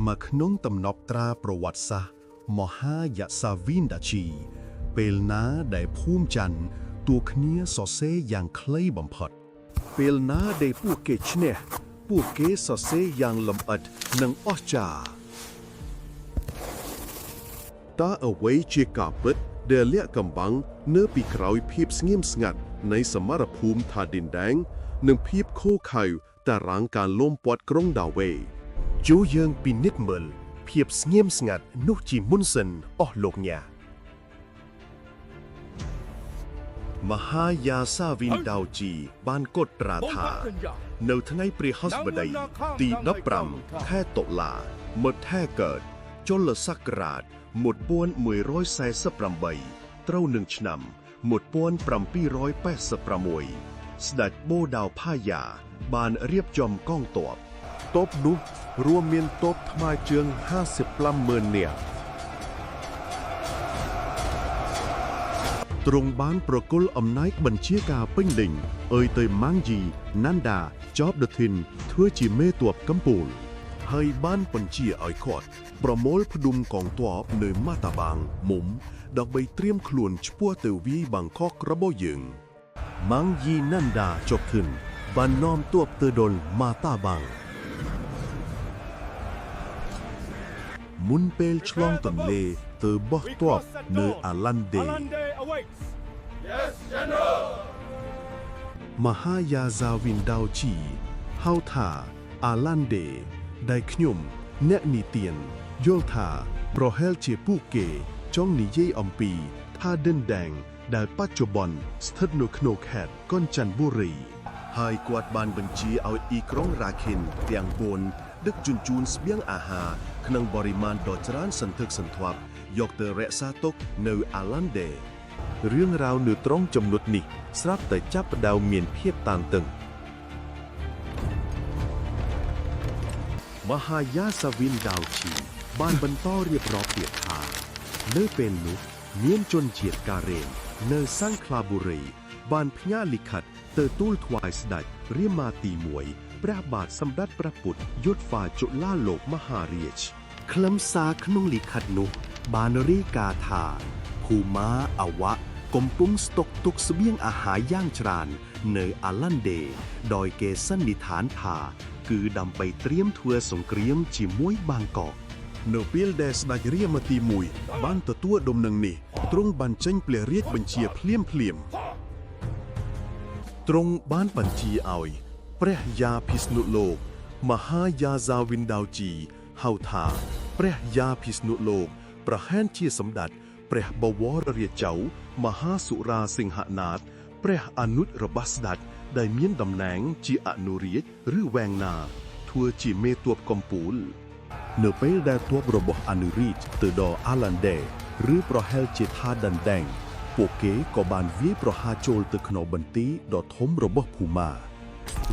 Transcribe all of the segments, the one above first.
มาขนงตำนบตราประวัติศาสตร์มหายาซาวินดาชีเปลนาได้ภูมิจันตัวเนียสอเซอย่างเคลย์บำพดเปลนาได้ผู้เกชเนผู้เกสอเซอย่างลำอัดนังออจาตาเอาไว้เจกาเปิดเดเลียกำบังเนื้อปีกรอยพีบเงียบสงัดในสมรภูมิทาดินแดงหนึ่งพีบโคไข่แต่ร่างการล้มปอดกรงดาวเวจูเยิงปีนิดเมิลเพียบเงียบสงัดนุกจีมุนเซนออกโลกเนี่ยมหายาซาวินดาวจีบ้านกดราธาเนื้อทั้งไงปรีฮัสบดายตีนับปรำแค่ตกลาเมื่อแท้เกิดจนละสักราดหมดป้วน100 แสสปรำใบเต้าหนึ่งชนำหมดป้วนปรำปี180 ประมวยสดัดโบดาวผ้ายาบานเรียบจอมก้องตบตบนุรวมเมียนตบทมายเจือง50 ปล้ำเมินเนี่ยตรงบ้านประกุลอำนาจบัญชีกาเป้งดิ่งเอยเตยมังจีนันดาจอบดทินทั่วจีเมตวบกัมปูลให้บ้านปัญชีอ้อยคอดประโมลพดุมกองตัวเนยมาตาบางหมุมดอกใบเตรียมขลุ่นชั่วเตวีบางคอกระโบยึงมังยีนันดาจบขึ้นบันน้อมตัวเตดลมาตาบางมุนเปลชลองตนเลเตอบอกตัวเนออาลันเดมหายาซาวินดาวชีเฮาธาอาลันเดได้ขยุมเนนิเตียนโยลธาโปรเฮลเชปูเกจ้องนิเยอมปีท่าเดินแดงได้ปัจจุบันสถานโคโนแคดก้อนจันบุรีหายกวาดบานบัญชีเอาอีกร้องราคินเตียงบนดึกจุนจูนเสบียงอาหารขนงบริมาณดอจรานสันทึกสันทวับยกเตอเรซาตกเนออาลันเดเรื่องราวเนื้อตรงจำนวนนี้สรับแต่จับดาวเมียนเพียบตานตึงมหายาสวินดาวชีบ้านบรรต้อเรียบร้อยเปียกทาเนื้อเป็นนุเมียนจนเฉียดกาเรนเนื้อสร้างคลาบุรีบ้านพญาลิขัดเตอตูลทวายสดัดเรียมาตีมวยพระบาทสมเด็จพระพุทธยศฝ่าจุฬาโลกมหาเรียชคลำซาขนุงลิขัดนุบานรีกาธาภูม้าอวะกมปุ้งสตกตุกเสบียงอาหารย่างจรานเนออาลันเดดอยเกสันนิฐานธาคือดำไปเตรียมทัวสงเกรียมจิมวยบางกอกเนอเปียลเดสดาเรียมาตีมวยบ้านตัวดมนังนี่ตรงบันเจงเปลี่ยเรียกบัญชีเพลียมตรงบ้านบัญชีเอาเปรยาพิษณุโลกมหายาซาวินดาวจีเฮาธาเปรยาพิษณุโลกประแหนเชียสมดัดเปรบวรเรียเจ้ามหาสุราสิงหนาถเปรอนุตรบัสดัดได้เมียนดำแหน่งจีอนุเรียหรือแวงนาทัวจีเมตัวกอมปูลเนไปได้ตัวระบบอนุรีตเตดออาลันเดหรือประเฮลเจธาดันแดงโปเกกบานวีประหาโจลตึกขนบันตีดอทมระบบภูมา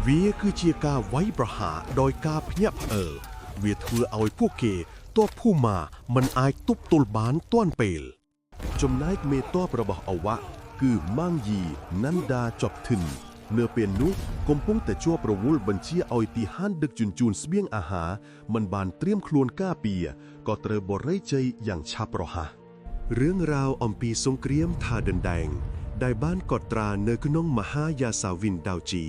เวียคือเจียกาไว้ประหาโดยกาพยับเวียทัวเอาพวกเกตัวผู้มามันอายตุบตุลบานต้นเปลจมนายเมตอประบอกเอาวะคือมั่งยีนันดาจบถึนเนื้อเป็นนุกมปุ้งแต่ชั่วประวุลบัญชีเอาตีฮันดึกจุนเสบียงอาหารมันบานเตรียมคลวนก้าปีก็เตระบรไรใจอย่างชาประหาเรื่องราวอมปีทรงเกรียมทาเดินแดงได้บ้านกอดตราเนกนงมหายาสาวินดาวจี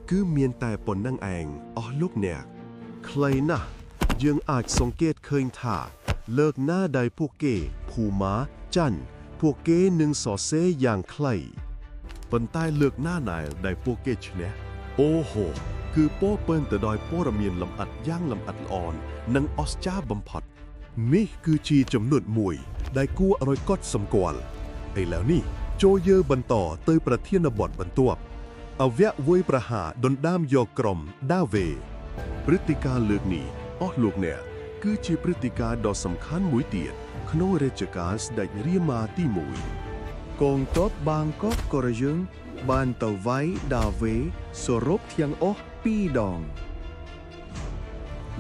คือเมียนแต่ปนนั่งแองอ๋อลูกแนกใครนะยังอาจทรงเกตเคยท่าเลิกหน้าใดพวกเก้ผูม้าจันพวกเก้หนึ่งสอเซอย่างใครปนใต้เลือกหน้าไหนได้พวกเก้ชเนะโอ้โหคือโป้เปิ้นแต่ดอยโป้ระเมียนลำอัดย่างลำอัดอ่อนนังออสจ้าบำพอดนี่คือชีจำนวนมวยได้กู้อร่อยกอดสมกวลไอ้แล้วนี่โจเยอบันต่อเตยประเทียนบอดบรรทวบเอาแวะเวยประหาดนด้ามยอกรมด้าเวพฤติการเลือกนี่อ้อลูกเนี่ยคือชีพฤติการดอสำคัญมวยเตียดขโนเรจการสได้เรียมาที่มวยกองทัพบางกอกกระยึงบานเตาไว้ดาเวสรบเทียงอ้อปีดอง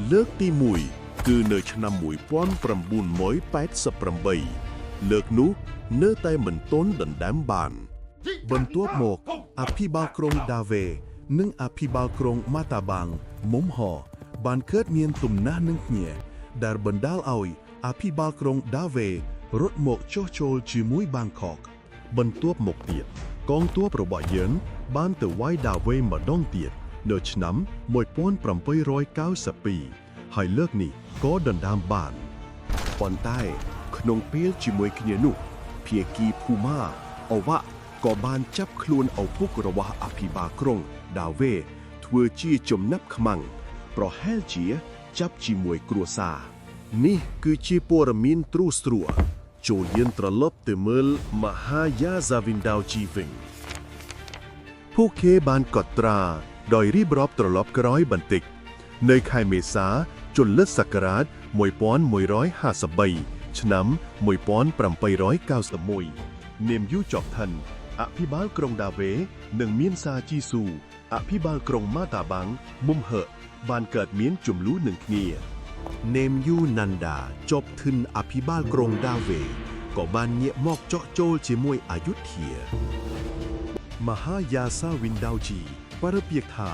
เลือกที่มวยคือเนชนำมวยป้อนประบุนมวย8 ประใบเลือกนุเนื้อไตเหมือนต้นดันแดมบานบนตัวหมกอภิบาลกรงดาเวนึ่งอภิบาลกรงมาตาบางมุมห่อบานเคิดเมียนตุ่มหน้านึ่งเหี่ย ដែលបណ្ដាលឲ្យអភិបាលក្រុងដាវេរត់មកចុះចូលជាមួយបាងកកបន្ទាប់មកទៀតកងទ័ពរបស់យើងបានទៅវាយដាវេម្ដងទៀតនៅឆ្នាំ1792ហើយលើកនេះក៏ដណ្ដើមបានប៉ុន្តែក្នុងពេលជាមួយគ្នានោះភាគីភូមាអវៈក៏បានចាប់ខ្លួនឪពុករបស់អភិបាលក្រុងដាវេធ្វើជាចំណាប់ខ្មាំងប្រហែលជាចាប់ជាមួយគ្រួសារនេះគឺជាព័ត៌មានទ្រូស្រួចូលយានត្រឡប់ទៅមើលមហាយាហ្សាវិនដាវជីវិញពួកគេបានកត់ត្រាដោយរៀបរាប់ត្រឡប់ក្រោយបន្តិចនៅខែមេសាជលិតសករាជ1153ឆ្នាំ1791នាមយូចប់ថិនអភិបាលក្រុងដាវេនិងមានសាជីស៊ូអភិបាលក្រុងម៉ាតាបាំងមុំហឺបានកើតមានជម្លោះនឹងគ្នានេមយូណាន់ដាចប់ធិនអភិបាលក្រុងដាវេក៏បានញាក់មកចោះចូលជាមួយអយុធ្យាមហាយាសាវិនដាវជីបរិពាកថា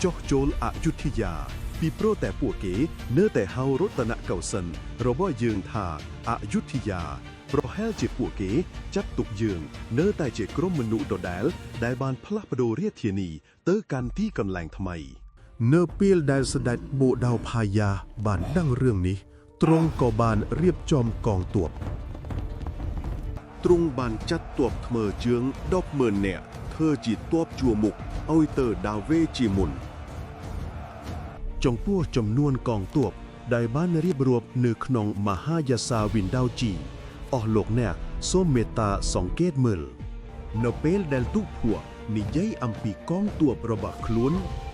ចោះចូលអយុធ្យាពីព្រោះតែពួកគេនៅតែហៅរតនកោសិនរបស់យើងថាអយុធ្យាប្រហែលជាពួកគេចាត់ទុកយើងនៅតែជាក្រុមមនុស្សដដែលដែលបានផ្លាស់ប្ដូររាជធានីទៅកាន់ទីកន្លែងថ្មីនៅពេលដែលស្ដេចបូដាវផាយាបានដឹងរឿងនេះទ្រង់ក៏បានរៀបចំកងទ័ពទ្រង់បានចាត់ទ័ពថ្មើរជើង 10,000 នាក់ធ្វើជាទ័ពជួរមុខឲ្យទៅដាវេជាមុនចំពោះចំនួនកងទ័ពដែលបានរៀបរាប់នៅក្នុងមហាយាសាវិនដាវជីអស់លោកអ្នកសូមមេត្តាសង្កេតមើលនៅពេលដែលទូភួរនិយាយអំពីកងទ័ពរបស់ខ្លួន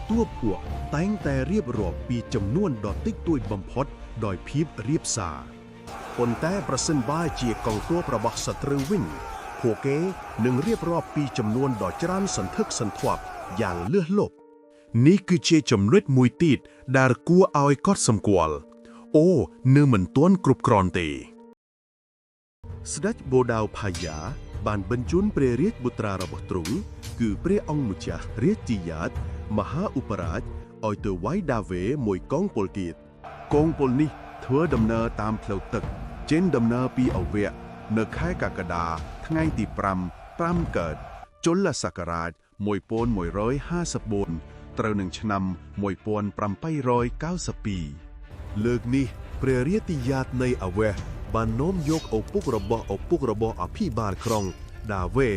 ទូភួរតែងតែរៀបរាប់ពីចំនួនដ៏តិចតួចបំផុតដោយភាពរាបសារប៉ុន្តែប្រសិនបើជាកងទ័ពរបស់សត្រូវវិញពួកគេនឹងរៀបរាប់ពីចំនួនដ៏ច្រើនសន្ធឹកសន្ធាប់យ៉ាងលើសលប់នេះគឺជាចំណុចមួយទៀតដែលគួរឲ្យកត់សម្គាល់អូនៅមិនទាន់គ្រប់គ្រាន់ទេស្ដេចបូដាវផាយាបានបញ្ជូនព្រះរាជបុត្រារបស់ទ្រង់គឺព្រះអង្គម្ចាស់រាជទីយ៉ាតមហាឧបរាជឲ្យទៅវាយដាវេមួយកងពលទៀតកងពលនេះធ្វើដំណើរតាមផ្លូវទឹកចេញដំណើរពីអវៈនៅខែកក្កដាថ្ងៃទី5កើតជលសករាជ1154ត្រូវនឹងឆ្នាំ1792លើកនេះព្រះរាជទីយ៉ាតនៃអវៈបាននាំយកឪពុករបស់អភិបាលក្រុងដាវេ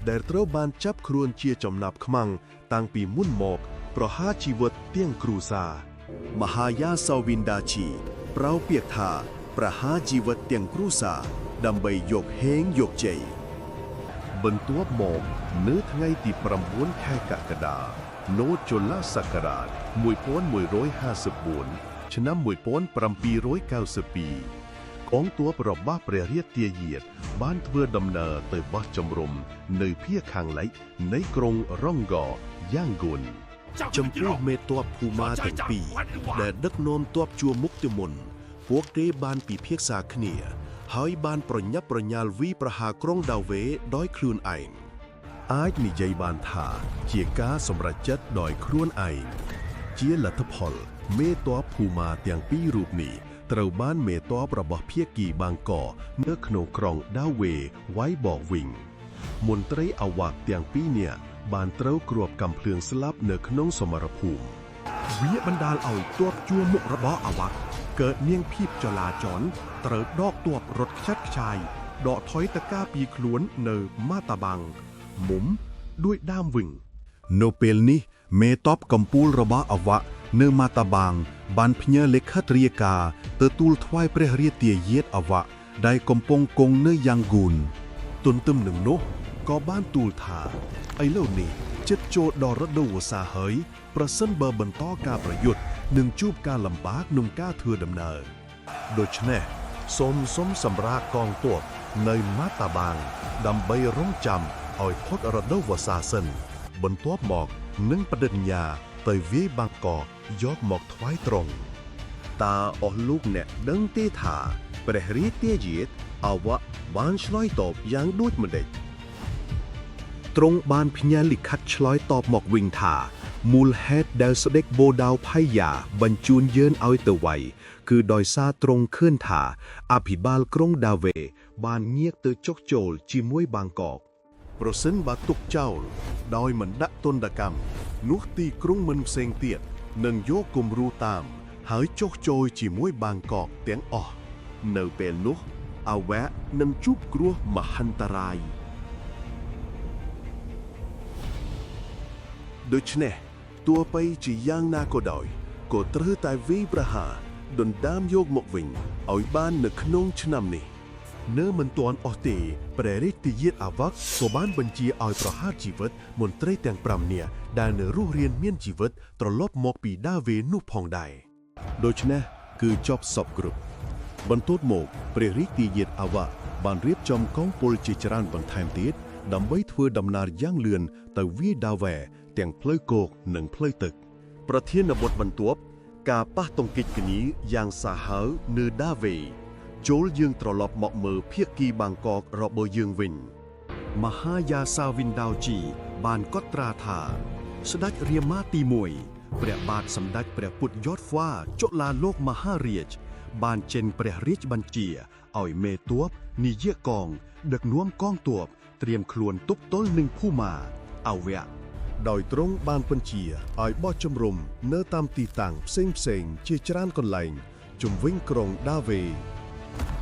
ដែលត្រូវបានចាប់ខ្លួនជាចំណាប់ខ្មាំងតាំងពីមុនមកប្រហារជីវិតទាំងគ្រួសារមហាយាសាវិនដាជីប្រៅពាក្យថាប្រហារជីវិតទាំងគ្រួសារដើម្បីយកហេងយកជ័យបន្ទាប់មកនៅថ្ងៃទី9ខែកក្កដានោជលសករាជ1154ឆ្នាំ1792កងទ័ពរបស់ព្រះរាជាយាតបានធ្វើដំណើរទៅបោះជំរំនៅភាគខាងលិចនៃក្រុងរ៉ុងហ្គយ៉ាងហ្គួនចំពោះមេទ័ពភូមាទាំងពីរដែលដឹកនាំទ័ពជួរមុខទៅមុនពួកគេបានពិភាក្សាគ្នាហើយបានប្រញាប់ប្រញាល់វាយប្រហារក្រុងដាវេដោយខ្លួនឯងអាចនិយាយបានថាជាការសម្រេចចិត្តដោយខ្លួនឯងជាលទ្ធផលមេទ័ពភូមាទាំងពីររូបនេះត្រូវបានមេទ័ពរបស់ភាគីបាងកនៅក្នុងក្រុងដាវេវាយបកវិញមន្ត្រីអវ៉ាក់ទាំងពីរនាក់បានត្រូវគ្រាប់កាំភ្លើងស្លាប់នៅក្នុងសមរភូមិវាបណ្ដាលឲ្យទ័ពជួរមុខរបស់អវ៉ាក់កើតនាងភាពចលាចលត្រូវដកទ័ពរត់ខ្ចាត់ខ្ចាយដកថយទៅការពារខ្លួននៅម៉ាតាបាំងមុំด้วยដើមវិញនៅពេលនេះមេទ័ពកំពូលរបស់អវ៉ាក់នៅម៉ាតាបាំងបានផ្ញើលិខិតរាយការណ៍ទៅទូលថ្វាយព្រះរាជាយាតអវ៉ាក់ដែលកំពុងគង់នៅយ៉ាងហ្គូនទន្ទឹមនឹងនោះក៏បានទូលថាឥឡូវនេះជិតចូលដល់រដូវវស្សាហើយប្រសិនបើបន្តការប្រយុទ្ធនឹងជួបការលំបាកក្នុងការធ្វើដំណើរដូច្នេះសូមសម្រាកកងទ័ពនៅម៉ាតាបាំងដើម្បីរងចាំឲ្យផុតរដូវវស្សាសិនបន្ទាប់មកនឹងបដិញ្ញាទៅវាយបាងកកយកមកថ្វាយត្រង់តើអស់លោកអ្នកដឹងទេថាព្រះរាជាយាតអវ៉ាក់បានឆ្លើយតបយ៉ាងដូចម្តេចទ្រង់បានផ្ញើលិខិតឆ្លើយតបមកវិញថា មូលហេតុដែលស្ដេចបូដាវផៃយ៉ាបញ្ជូនយើងឲ្យទៅໄວគឺដោយសារទ្រង់ឃើញថាអភិបាលក្រុងដាវេបានងាកទៅចុះចូលជាមួយបាងកកប្រសិនបើទុកចោលដោយមិនដាក់ទណ្ឌកម្មនោះទីក្រុងមិនផ្សេងទៀតនឹងយកគំរូតាមហើយចុះចូលជាមួយបាងកកទាំងអស់នៅពេលនោះអវៈនឹងជួបគ្រោះមហន្តរាយដូច្នេះទោះបីជាយ៉ាងណាក៏ដោយក៏ត្រូវតែវិប្រហារដណ្ដើមយកមកវិញឲ្យបាននៅក្នុងឆ្នាំនេះនៅមិនទាន់អស់ទេព្រះរាជយាទអាវ៉ាក់ក៏បានបញ្ជាឲ្យប្រហារជីវិតមន្ត្រីទាំង5នាក់ដែលនៅរស់រានមានជីវិតត្រឡប់មកពីដាវេនោះផងដែរដូច្នេះគឺចប់សពគ្រប់បន្ទាប់មកព្រះរាជយាទអាវ៉ាក់បានរៀបចំកងពលជាច្រើនបន្ថែមទៀតដើម្បីធ្វើដំណើរយ៉ាងលឿនទៅវាយដាវេទាំងផ្លូវគោកនិងផ្លូវទឹកប្រធានបទបន្ទាប់ការប៉ះទង្គិចគ្នាយ៉ាងសាហាវនៅដាវេចូលយើងត្រឡប់មកមើលភាគីបាងកករបស់យើងវិញមហាយាសាវិនដាវជីបានកត់ត្រាថាស្ដេចរាមាទី1ព្រះបាទសម្ដេចព្រះពុទ្ធយតហ្វាចុលាលោកមហារាជបានចេញព្រះរាជបញ្ជាឲ្យមេទ័ពនាយកកងដឹកនាំកងទ័ពត្រៀមខ្លួនទប់ទល់នឹងភូមាអវៈដោយទ្រង់បានបញ្ជាឲ្យបោះជំរំនៅតាមទីតាំងផ្សេងៗជាច្រើនកន្លែងជុំវិញក្រុងដាវេ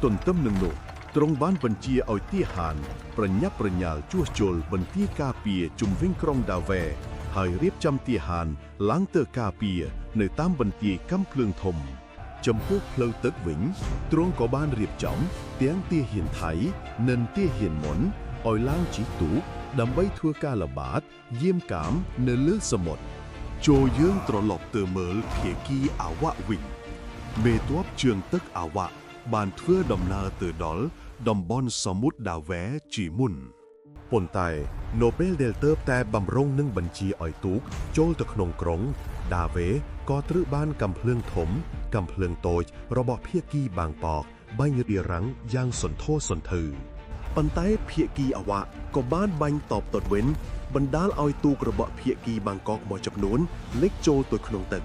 ទន្ទឹមនឹងនោះទ្រង់បានបញ្ជាឲ្យទាហានប្រញាប់ប្រញាល់ជួសជុលបន្ទាយការពារជុំវិញក្រុងដាវេហើយរៀបចំទាហានឡើងទៅការពារនៅតាមបន្ទាយកាំភ្លើងធំចំពោះផ្លូវទឹកវិញទ្រង់ក៏បានរៀបចំទាំងទាហានថៃនិងទាហានមុនឲ្យឡើងជិះទូកដើម្បីធ្វើការល្បាតយាមកាមនៅលើសមុទ្រចូលយើងត្រឡប់ទៅមើលភាគីអាវ៉ាក់វិញមេទ័ពជើងទឹកអាវ៉ាក់បានធ្វើដំណើរទៅដល់តំបន់សមុទ្រដាវេជាមុនប៉ុន្តែនៅពេលដែលទើបតែបំរុងនឹងបញ្ជាឲ្យទូកចូលទៅក្នុងក្រុងដាវេក៏ត្រូវបានកាំភ្លើងធំកាំភ្លើងតូចរបស់ភាគីបាងកកបាញ់រារាំងយ៉ាងសន្ធោសន្ធៅប៉ុន្តែភាគីអាវ៉ាក់ក៏បានបាញ់តបទៅវិញបណ្ដាលឲ្យទូករបស់ភាគីបាងកកមួយចំនួនលិចចូលទៅក្នុងទឹក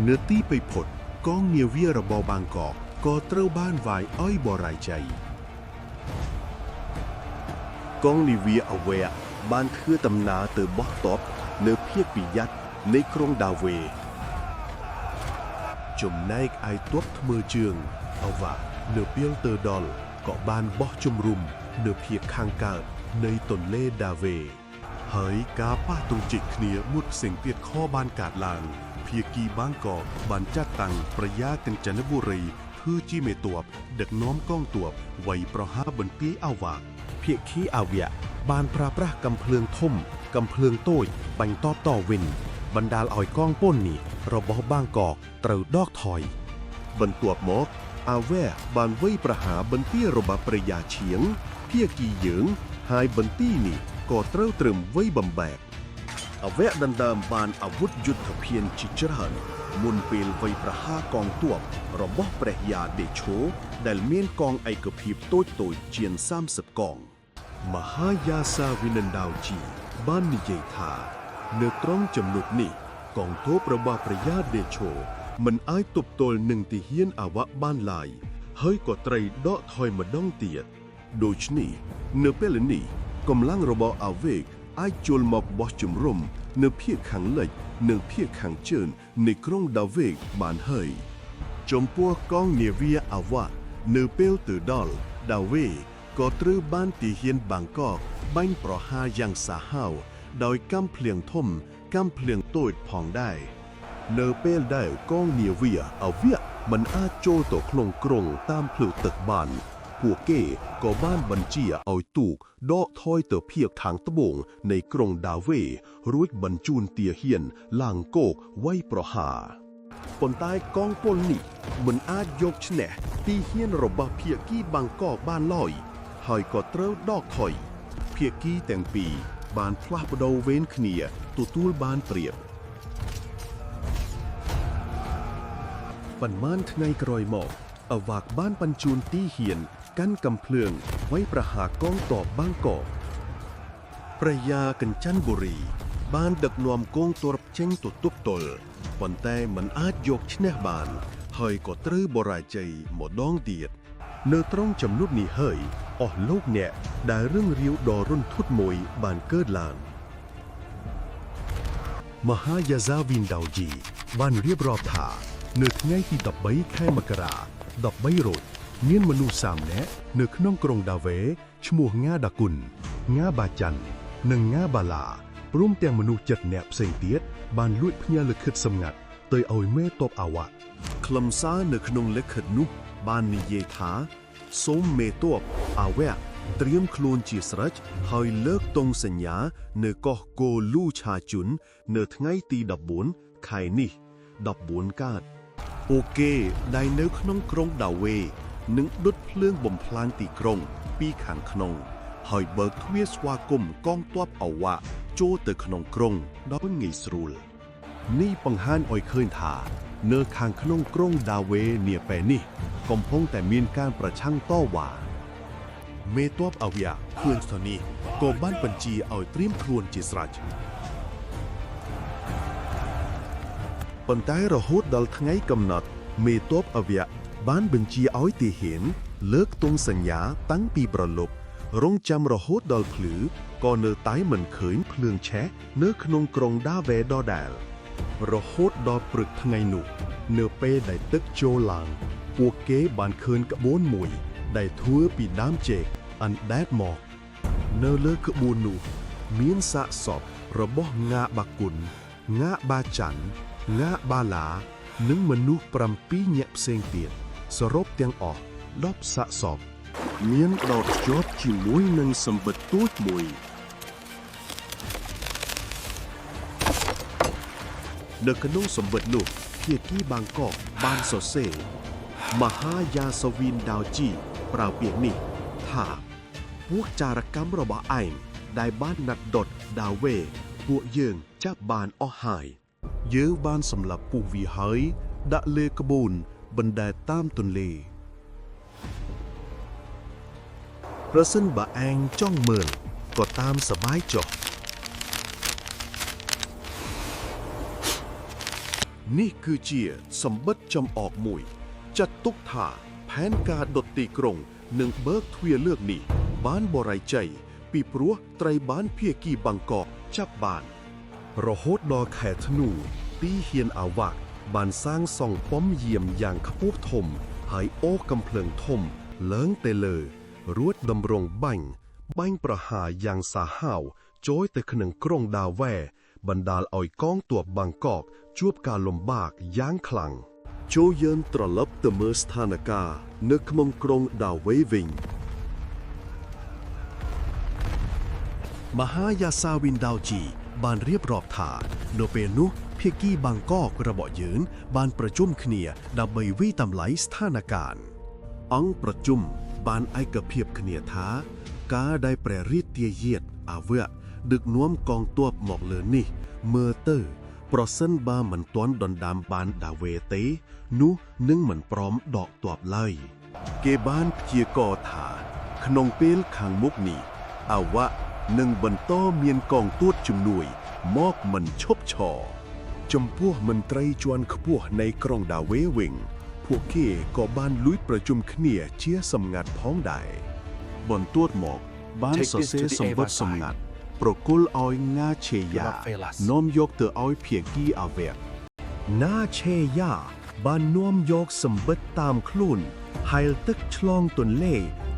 នៅទីពីផុតកងនាវារបស់បាងកកក៏ត្រូវបានវាយឲ្យបរាជ័យកងនាវាអវៈបានធ្វើដំណើរទៅបោះតបនៅភាគពីយ៉ាត់នៃក្រុងដាវេចំណែកឯទ័ពថ្មើរជើងអវ៉ានៅពេលទៅដល់ក៏បានបោះជំរុំនៅភាគខាងកើតនៃទន្លេដាវេហើយការប៉ះទង្គិចគ្នាមួយផ្សេងទៀតខបានកើតឡើងភាគីបាងកកបានចាត់តាំងប្រយាកិញ្ចនបុរីធ្វើជាមេទ័ពដឹកនាំកងទ័ពវាយប្រហារបន្ទាយអាវ៉ាភាគីអាវៈបានប្រើប្រាស់កាំភ្លើងធំកាំភ្លើងតូចបាញ់តបតវិញបណ្ដាលឲ្យកងពលនេះរបស់បាងកកត្រូវដកថយបន្ទាប់មកអាវ៉ាបានវាយប្រហារបន្ទាយរបស់ព្រះយាឈៀងភាគីយើងហើយបន្ទាយនេះក៏ត្រូវត្រឹមវាយបំបែកអវៈដណ្ដើមបានអាវុធយុទ្ធភានជាច្រើនមុនពេលវាយប្រហារកងទ័ពរបស់ព្រះយ៉ាដេឆូដែលមានកងឯកភាពតូចៗជាង30កងមហាយាសាវិនដាវជីបាននិយាយថានៅត្រង់ចំណុចនេះកងទ័ពរបស់ព្រះយ៉ាដេឆូមិនអាចទប់ទល់នឹងទាហានអាវ៉ាក់បានឡើយហើយក៏ត្រូវដកថយម្ដងទៀតដូច្នេះនៅពេលនេះកម្លាំងរបស់អាវេកអាចចូលមកបោះជំរំនៅភាគខាងលិចនិងភាគខាងជើងនៃក្រុងដាវេកបានហើយចំពោះកងនាវាអាវ៉ានៅពេលទៅដល់ដាវេក៏ត្រូវបានទាហានបាងកកបាញ់ប្រហារយ៉ាងសាហាវដោយកាំភ្លៀងធំកាំភ្លៀងតូចផងដែរនៅពេលដែលកងនាវាអាវ៉ាមិនអាចចូលទៅក្នុងក្រុងតាមផ្លូវទឹកបានពួកគេក៏បានបញ្ជាឲ្យទូកដកថយទៅភាគខាងត្បូងនៃក្រុងដាវេរួចបញ្ជូនទាហានឡើងគោកវាយប្រហារប៉ុន្តែកងពលនេះមិនអាចយកឈ្នះទាហានរបស់ភាគីបាងកកបានឡើយហើយក៏ត្រូវដកថយភាគីទាំងពីរបានផ្លាស់ប្ដូរវេនគ្នាទទួលបានប្រៀបប៉ុន្មានថ្ងៃក្រោយមកអវ៉ាក់បានបញ្ជូនទាហានកាន់កាំភ្លើងវាយប្រហារកងទ័ពបាងកកព្រះយ៉ាកិញ្ចនបុរី បានដឹកនាំកងទ័ពចេញទៅទប់ទល់ប៉ុន្តែមិនអាចយកឈ្នះបានហើយក៏ត្រូវបរាជ័យម្ដងទៀតនៅត្រង់ចំណុចនេះហើយអស់លោកអ្នកដែលរឿងរាវដ៏រន្ធត់មួយបានកើតឡើងមហាយាហ្សាវិនដាវជីបានរៀបរាប់ថានៅថ្ងៃទី13ខែមករា13រោចមានមនុស្ស30នាក់នៅក្នុងក្រុងដាវេឈ្មោះងាដាគុនងាបាច័ន្ទនិងងាបាឡាព្រមទាំងមនុស្ស7នាក់ផ្សេងទៀតបានលួចផ្ញើលិខិតសម្ងាត់ទៅឲ្យមេតបអាវ៉ាខ្លឹមសារនៅក្នុងលិខិតនោះបាននិយាយថាសូមមេតបអាវ៉ាត្រៀមខ្លួនជាស្រេចហើយលើកទង់សញ្ញានៅកោះគោលូឆាជុននៅថ្ងៃទី14ខែនេះ14កើតអូកេដែលនៅក្នុងក្រុងដាវេនឹងដុតភ្លើងបំផ្លាញទីក្រុងពីខាងក្នុងហើយបើកទ្វារស្វាគមន៍កងទ័ពអាវ៉ាចូលទៅក្នុងក្រុងដោយងាយស្រួលនេះបង្ហាញឲ្យឃើញថានៅខាងក្នុងក្រុងដាវេនាពេលនេះកំពុងតែមានការប្រឆាំងតវ៉ាមេតបអាវ៉ាឃើញស្ថានីក៏បានបញ្ជាឲ្យត្រៀមខ្លួនជាស្រេចប៉ុន្តែរហូតដល់ថ្ងៃកំណត់មេតបអាវ៉ាបានបញ្ជាឲ្យទាហានលើកទង់សញ្ញាតាំងពីប្រលប់រងចាំរហូតដល់ភ្លឺក៏នៅតែមិនឃើញភ្លើងឆេះនៅក្នុងក្រុងដាវេដដែលរហូតដល់ព្រឹកថ្ងៃនោះនៅពេលដែលទឹកចូលឡើងពួកគេបានឃើញក្បួនមួយដែលធ្វើពីដើមចេកអណ្ដែតមកនៅលើក្បួននោះមានសាកសពរបស់ងាបាគុនងាបាច័ន្ទងាបាឡានិងមនុស្ស7នាក់ផ្សេងទៀតសរុបទាំងអស់10សាកសពមានដោតជាប់ជាមួយនឹងសម្បត្តិទូចមួយនៅក្នុងសម្បត្តិនោះភាគីបាងកកបានសរសេរមហាយាសវិនដាវជីប្រើពាក្យនេះថាពួកចារកម្មរបស់ឯងដែលបានណាត់ដុតដាវេពួកយើងចាប់បានអស់ហើយយើងបានសម្លាប់ពួកវាហើយដាក់លើក្បូនបណ្ដែតតាមទន្លេប្រសិនបើឯងចង់មើលក៏តាមសប្បាយចុះនេះគឺជាសម្បត្តិចំអកមួយចាត់ទុកថាផែនការដុតទីក្រុងនិងបើកទ្វារលើកនេះបានបរាជ័យពីព្រោះត្រីបានភាគីបាងកកចាប់បានរហូតដល់ខែធ្នូទីហ៊ានអាវ៉ាបានសាងសង់ប៉មយាមយ៉ាងខ្ពស់ធំហើយអូសកំភ្លើងធំឡើងទៅលើរួចតម្រង់បាញ់ប្រហារយ៉ាងសាហាវចូលទៅក្នុងក្រុងដាវេបណ្ដាលឲ្យកងទ័ពបាងកកជួបការលំបាកយ៉ាងខ្លាំងចូលយើងត្រឡប់ទៅមើលស្ថានភាពនៅក្នុងក្រុងដាវេវិញមហាយាសាវិនដាវជីបានរៀបរាប់ថានៅពេលនោះភាគីបាងកករបស់យើងបានប្រជុំគ្នាដើម្បីវិយតម្លៃស្ថានភាពអង្គប្រជុំបានឯកភាពគ្នាថាការដែលព្រះរាជាយាតអាវ៉ាដឹកនាំកងទ័ពមកលើនេះមើលទៅប្រសិនបើមិនទាន់ដណ្ដើមបានដាវេទេនោះនឹងមិនព្រមដកទ័ពឡើយគេបានព្យាករណ៍ថាក្នុងពេលខាងមុខនេះអាវ៉ានឹងបន្តមានកងទ័ពជំនួយមកមិនឈប់ឈរចំពោះមន្ត្រីជាន់ខ្ពស់នៃក្រុងដាវេវិញពួកគេក៏បានលួចប្រជុំគ្នាជាសម្ងាត់ផងដែរបន្ទាប់មកបានសរសេរសម្បត្តិសម្ងាត់ប្រគល់ឲ្យងាឆេយ៉ានាំយកទៅឲ្យភាគីអាវ៉ាណាឆេយ៉ាបាននាំយកសម្បត្តិតាមខ្លួនហែលទឹកឆ្លងទន្លេ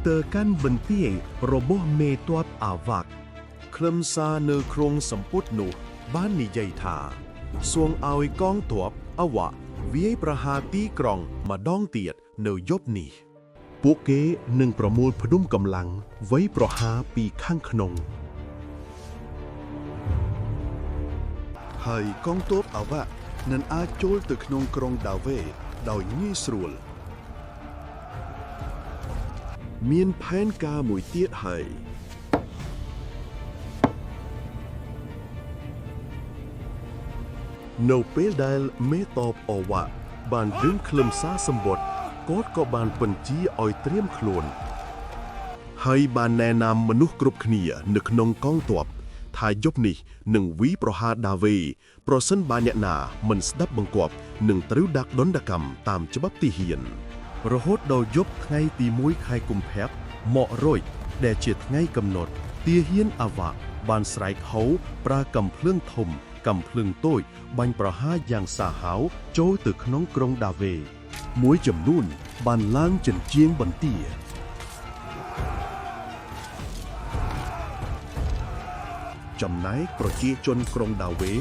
ទៅកាន់បន្ទាយរបស់មេទ័ពអាវ៉ាខ្លឹមសារនៅក្នុងសម្ពុតនោះបាននិយាយថាសួងឲ្យកងទ័ពអាវ៉ាវាយប្រហារទីក្រុងម្ដងទៀតនៅយប់នេះពួកគេនឹងប្រមូលផ្ដុំកម្លាំងវាយប្រហារពីខាងក្នុងហើយកងទ័ពអាវ៉ានឹងអាចចូលទៅក្នុងក្រុងដាវេដោយងាយស្រួលមានផែនការមួយទៀតហើយនៅពេលដែលមេតបអាវ៉ាបានដឹងខ្លឹមសារសម្បត្តិគាត់ក៏បានបញ្ជាឲ្យត្រៀមខ្លួនហើយបានណែនាំមនុស្សគ្រប់គ្នានៅក្នុងកងទ័ព ថាយប់នេះនឹងវីប្រហារដាវេប្រសិនបើអ្នកណាមិនស្ដាប់បង្គាប់នឹងត្រូវដាក់ដណ្ដកម្មតាមច្បាប់ទីហ៊ានរហូតដល់យប់ថ្ងៃទី1ខែកុម្ភៈមករយដែលជាថ្ងៃកំណត់ទាហានអាវ៉ាបានស្រែកហៅប្រើកំភ្លើងធំកំភ្លើងតូចបាញ់ប្រហារយ៉ាងសាហាវចូលទៅក្នុងក្រុងដាវេមួយចំនួនបានឡើងចិញ្ចៀងបន្ទាចំណែកប្រជាជនក្រុងដាវេ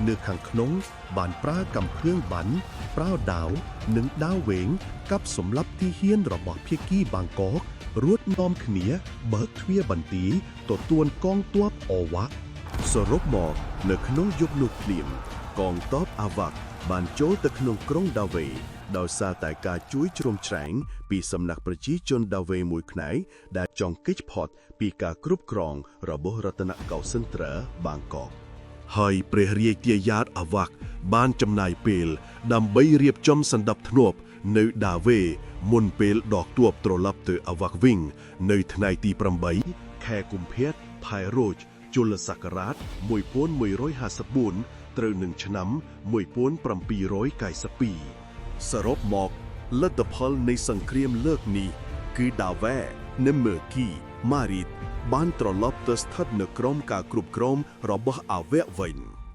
នៅខាងក្នុងបានប្រើកំភ្លើងបាញ់ប្រើដាវនិងដាវវែងកាប់សម្លាប់ទាហានរបស់ភាគីបាងកករួចនាំគ្នាបើកទ្វារបន្ទាយទទួលកងទ័ពអវ៉ាក់សរុបមកនៅក្នុងយុគនោះភ្លាមកងទ័ពអាវ៉ាក់បានចូលទៅក្នុងក្រុងដាវេដោយសារតែការជួយជ្រោមជ្រែងពីសំណាក់ប្រជាជនដាវេមួយផ្នែកដែលចង់គេចផុតពីការគ្រប់គ្រងរបស់រតនកោសិន្ទ្រាបាងកកហើយព្រះរាជាទាយ៉ាតអាវ៉ាក់បានចំណាយពេលដើម្បីរៀបចំសណ្ដាប់ធ្នាប់នៅដាវេមុនពេលដកទ័ពត្រឡប់ទៅអាវ៉ាក់វិញនៅថ្ងៃទី8ខែកុម្ភៈផែរោចជលសករាជ1154ត្រូវនឹងឆ្នាំ1792សរុបមកលទ្ធផលនៃសង្គ្រាមលើកនេះគឺដាវ៉ែនិងមើគីម៉ារីតបានត្រឡប់ទៅស្ថិតនៅក្រោមការគ្រប់គ្រងរបស់អាវ៉ាក់វិញ